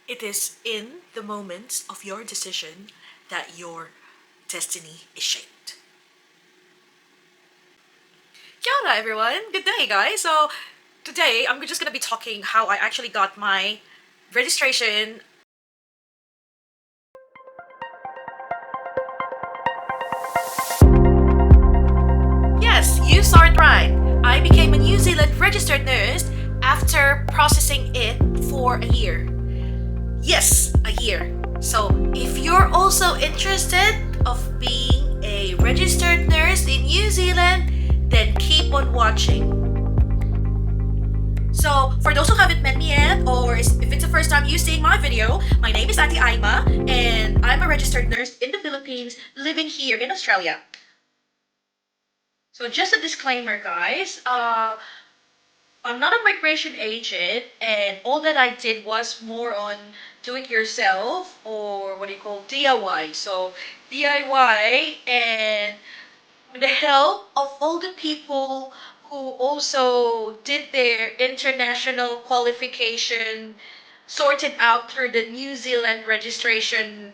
It is in the moments of your decision that your destiny is shaped. Kia ora, everyone. Good day, guys. So today I'm just gonna be talking how I actually got my registration. Yes, you saw it right. I became a New Zealand registered nurse after processing it for a year. Yes, a year. So if you're also interested of being a registered nurse in New Zealand, then keep on watching. So for those who haven't met me yet, or if it's the first time you seeing my video, my name is Ate Aima, and I'm a registered nurse in the Philippines living here in Australia. So just a disclaimer, guys. I'm not a migration agent, and all that I did was more on do it yourself, or what do you call DIY. So DIY, and with the help of all the people who also did their international qualification, sorted out through the New Zealand registration.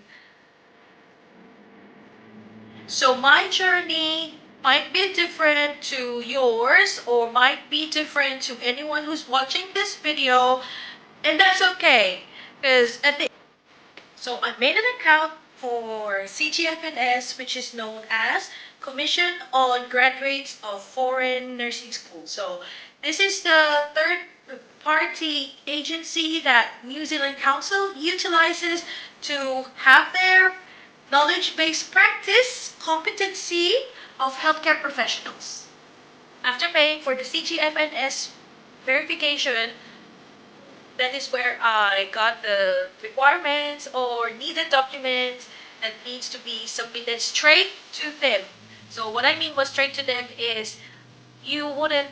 So my journey might be different to yours, or might be different to anyone who's watching this video, and that's okay. Because so I made an account for CGFNS, which is known as Commission on Graduates of Foreign Nursing School. So this is the third party agency that New Zealand Council utilizes to have their knowledge-based practice competency of healthcare professionals. After paying for the CGFNS verification, that is where I got the requirements or needed documents that needs to be submitted straight to them. So what I mean was straight to them is you wouldn't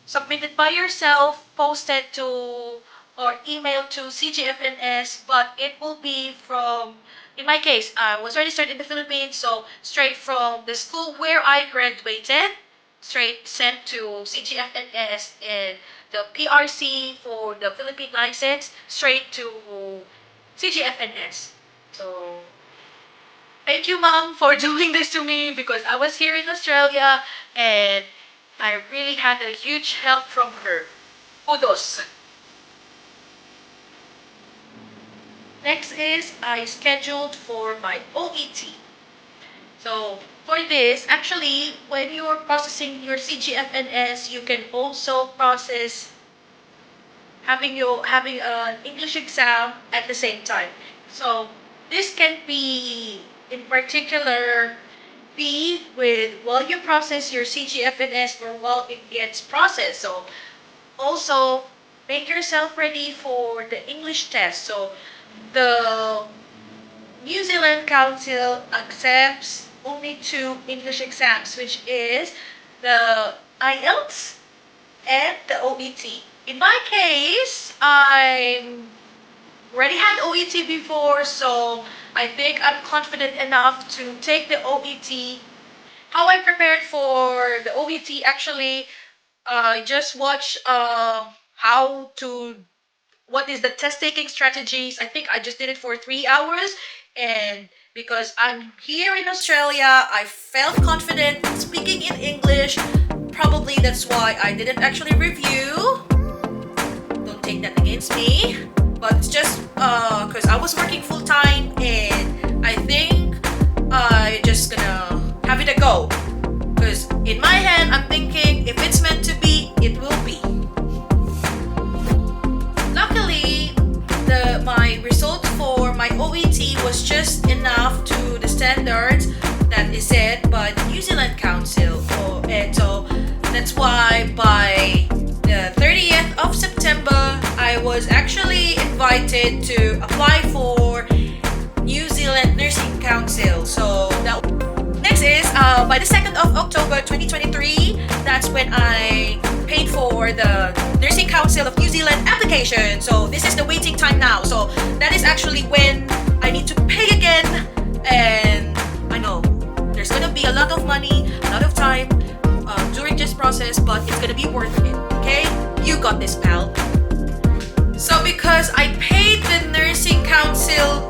submit it by yourself, post it to or email to CGFNS, but it will be from, in my case, I was registered in the Philippines, so straight from the school where I graduated, straight sent to CGFNS, and the PRC for the Philippine license, straight to CGFNS. So thank you, mom, for doing this to me because I was here in Australia and I really had a huge help from her. Kudos. Next is I scheduled for my OET. So for this, actually, when you're processing your CGFNS, you can also process having an English exam at the same time. So this can be in particular be with while you process your CGFNS or while it gets processed. So also make yourself ready for the English test. So the New Zealand Council accepts only two English exams, which is the IELTS and the OET. In my case, I already had OET before, so I think I'm confident enough to take the OET. How I prepared for the OET, actually, I just watched how to what is the test taking strategies. I think I just did it for 3 hours, and because I'm here in Australia, I felt confident speaking in English. Probably that's why I didn't actually review. Don't take that against me, but it's just because I was working full time, and I think I just gonna have it a go. Because in my head, I'm thinking if it's meant to be, it will be. Luckily, my results for my OET was just enough to the standards that is set by the New Zealand Council. And so that's why by the 30th of September, I was actually invited to apply for New Zealand Nursing Council. So that next is by the 2nd of October 2023, that's when I paid for the Nursing Council of New Zealand application. So this is the waiting time now. So that is actually when I need to pay again. And I know there's gonna be a lot of money, a lot of time during this process, but it's gonna be worth it. Okay? You got this, pal. So because I paid the Nursing Council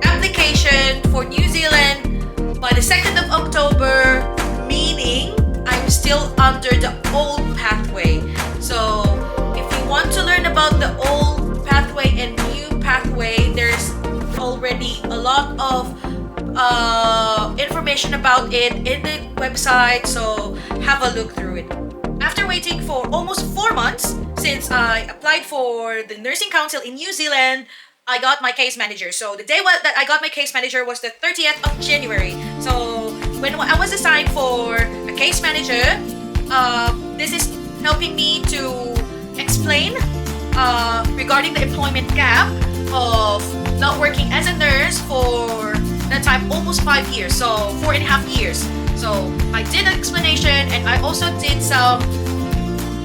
application for New Zealand by the 2nd of October, meaning I'm still under the old pathway. So if you want to learn about the old pathway and new pathway, there's already a lot of information about it in the website, so have a look through it. After waiting for almost 4 months since I applied for the Nursing Council in New Zealand, I got my case manager. So the day that I got my case manager was the 30th of January. So when I was assigned for a case manager, this is helping me to explain regarding the employment gap of not working as a nurse for that time almost 5 years, so 4.5 years. So I did an explanation, and I also did some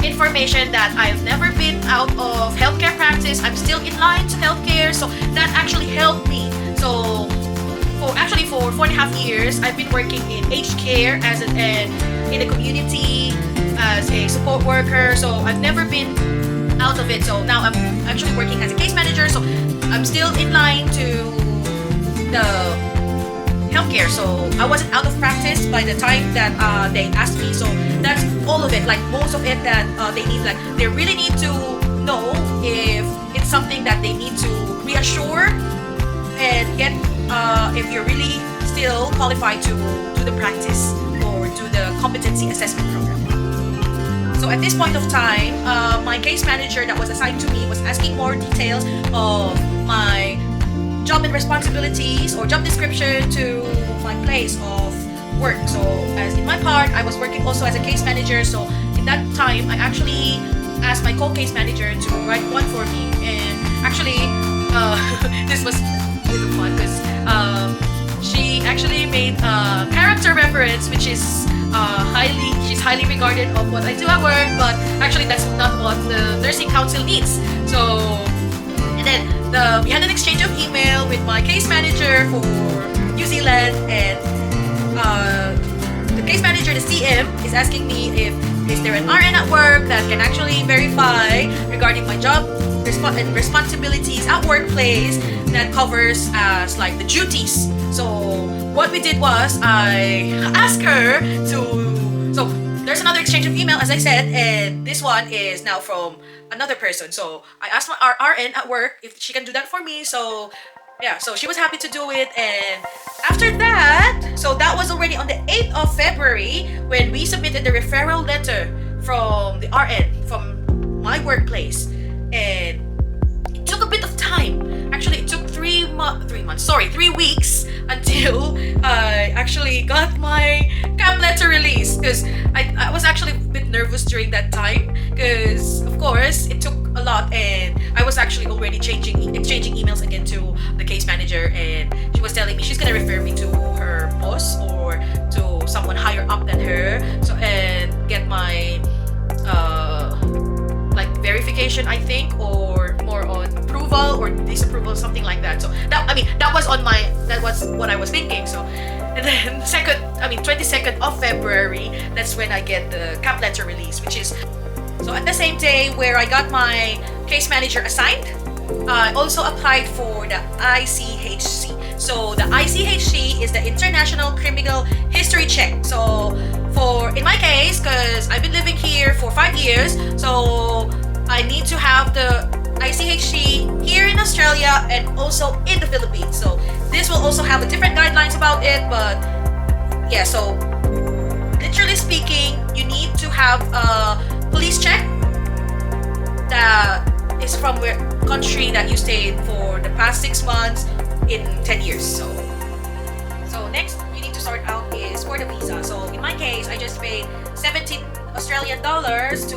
information that I've never been out of healthcare practice. I'm still in line to healthcare, so that actually helped me. So for 4.5 years, I've been working in aged care as in the community as a support worker. So I've never been out of it. So now I'm actually working as a case manager. So I'm still in line to the healthcare. So I wasn't out of practice by the time that they asked me. So that's all of it. Like most of it that they need, like they really need to know if it's something that they need to reassure and get if you're really still qualified to do the practice or do the competency assessment program. So at this point of time, my case manager that was assigned to me was asking more details of my job and responsibilities or job description to my place of work. So as in my part, I was working also as a case manager. So in that time, I actually asked my co-case manager to write one for me. And actually, this was a little fun because she actually made a character reference, which is she's highly regarded of what I do at work, but actually that's not what the nursing council needs. So, and then we had an exchange of email with my case manager for New Zealand, and the case manager, the CM, is asking me if is there an RN at work that can actually verify regarding my job and responsibilities at workplace that covers as like the duties. So what we did was I asked her to, so there's another exchange of email as I said, and this one is now from another person. So I asked my RN at work if she can do that for me. So yeah, so she was happy to do it. And after that, so that was already on the 8th of February when we submitted the referral letter from the RN from my workplace. And it took a bit of time. Actually, it took 3 weeks until I actually got my CAP letter release, because I was actually a bit nervous during that time because of course it took a lot, and I was actually already exchanging emails again to the case manager, and she was telling me she's gonna refer me to her boss or to someone higher up than her, so and get my like verification, I think, or more on approval or disapproval, something like that. So that was what I was thinking. So and then 22nd of February, that's when I get the CAP letter release, which is so at the same day where I got my case manager assigned, I also applied for the ICHC. So the ICHC is the International Criminal History Check. So in my case, because I've been living here for 5 years, so I need to have the ICHC here in Australia and also in the Philippines. So this will also have a different guidelines about it, but yeah, so literally speaking, you need to have a police check that is from where country that you stayed for the past 6 months in 10 years. So next you need to sort out is for the visa. So in my case, I just paid 17 Australian dollars to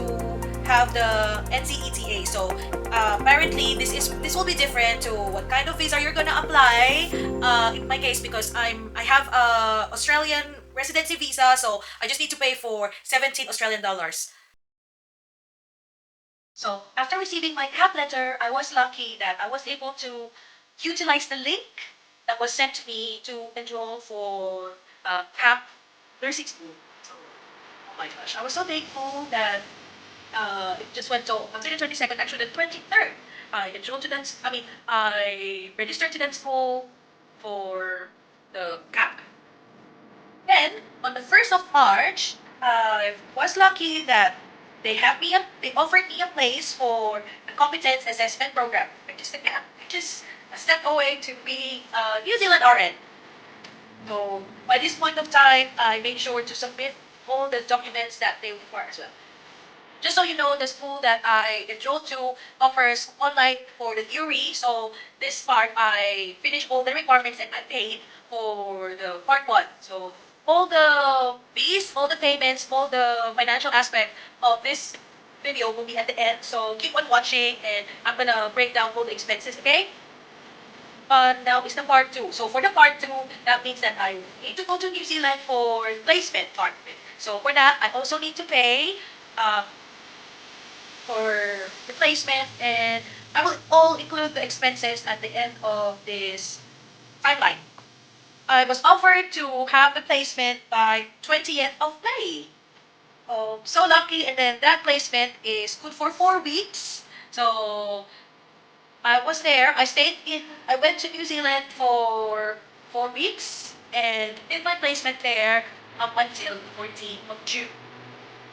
have the NZETA. So apparently this will be different to what kind of visa you're gonna apply. In my case, because I have a Australian residency visa, so I just need to pay for 17 Australian dollars. So after receiving my CAP letter, I was lucky that I was able to utilize the link that was sent to me to enroll for CAP nursing school. So, oh my gosh, I was so thankful that it just went to until the 22nd, actually the 23rd. I enrolled to dance. I mean, I registered to dance school for the camp. Then, on the 1st of March, I was lucky that they offered me a place for the competence assessment program, which is the camp, which is a step away to being a New Zealand RN. So, by this point of time, I made sure to submit all the documents that they require as well. Just so you know, the school that I enrolled to offers online for the theory. So this part, I finished all the requirements and I paid for the part one. So all the fees, all the payments, all the financial aspect of this video will be at the end. So keep on watching and I'm gonna break down all the expenses, okay? Now is the part two. So for the part two, that means that I need to go to New Zealand for placement part of it. So for that, I also need to pay uh, for replacement, and I will all include the expenses at the end of this timeline. I was offered to have the placement by 20th of May. Oh, so lucky, and then that placement is good for 4 weeks. So I was there. I went to New Zealand for 4 weeks and did my placement there up until 14th of June.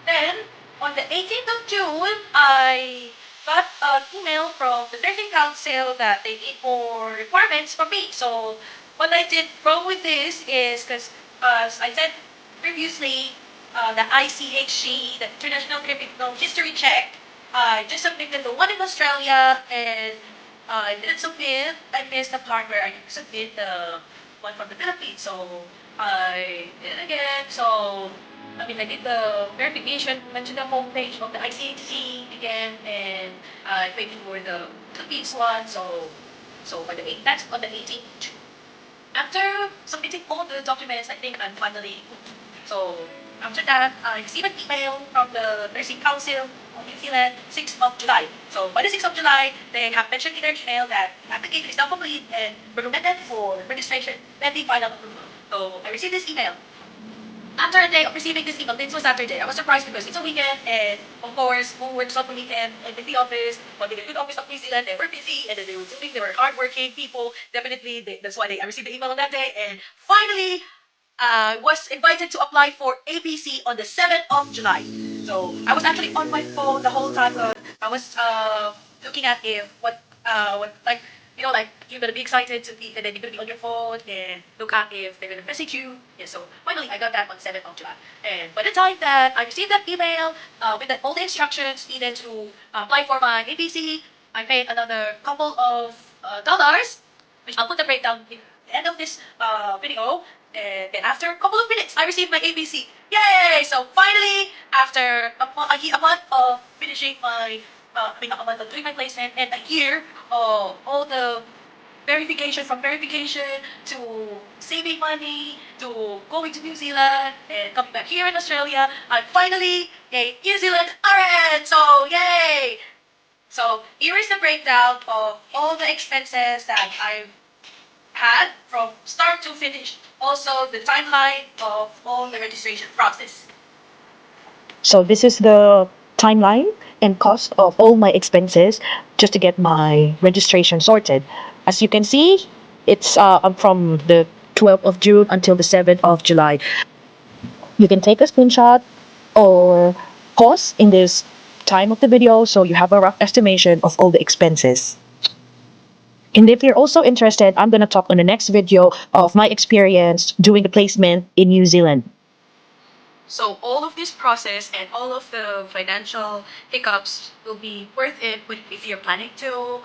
Then, on the 18th of June, I got an email from the nursing council that they need more requirements from me. So, what I did wrong with this is because, as I said previously, the ICHC, the International Criminal History Check, I just submitted the one in Australia and I didn't submit. I missed the part where I submit the one from the Philippines. So, I did it again. So, I did the verification, went to the homepage of the ICHC again, and I waited for the Philippines one. So by the that's on the 18th. After submitting all the documents, I think I'm finally hooked. So after that, I received an email from the Nursing Council of New Zealand, 6th of July. So by the 6th of July, they have mentioned in their email that the application is now complete and recommended for registration pending final approval. So I received this email. After a day of receiving this email, this was Saturday. I was surprised because it's a weekend, and of course, who works on the weekend and in the office, but in the good office of New Zealand, they were busy, and then they were doing, they were hardworking people. Definitely, that's why I received the email on that day, and finally, I was invited to apply for ABC on the 7th of July. So I was actually on my phone the whole time. I was looking at if what like like you're gonna be excited to be, and then you're gonna be on your phone and look at if they're gonna message you. Yeah, so finally I got that on 7th of July. And by the time that I received that email with all the instructions needed to apply for my ABC, I paid another couple of dollars, which I'll put the breakdown in the end of this video. And then after a couple of minutes, I received my ABC. Yay! So finally, after a month of finishing my, a month of doing my placement and a year of all the verification to saving money to going to New Zealand and coming back here in Australia, I'm finally a New Zealand RN. So yay! So here is the breakdown of all the expenses that I've had from start to finish. Also the timeline of all the registration process. So this is the timeline and cost of all my expenses just to get my registration sorted. As you can see, it's from the 12th of June until the 7th of July. You can take a screenshot or pause in this time of the video so you have a rough estimation of all the expenses. And if you're also interested, I'm going to talk on the next video of my experience doing the placement in New Zealand. So all of this process and all of the financial hiccups will be worth it if you're planning to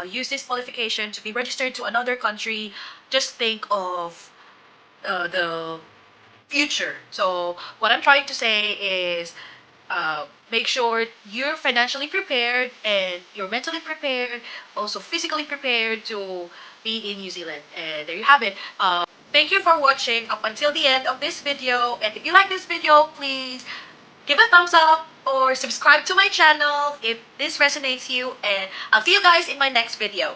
use this qualification to be registered to another country. Just think of the future. So what I'm trying to say is make sure you're financially prepared and you're mentally prepared, also physically prepared to be in New Zealand. And there you have it. Thank you for watching up until the end of this video. And if you like this video, please give a thumbs up or subscribe to my channel if this resonates you. And I'll see you guys in my next video.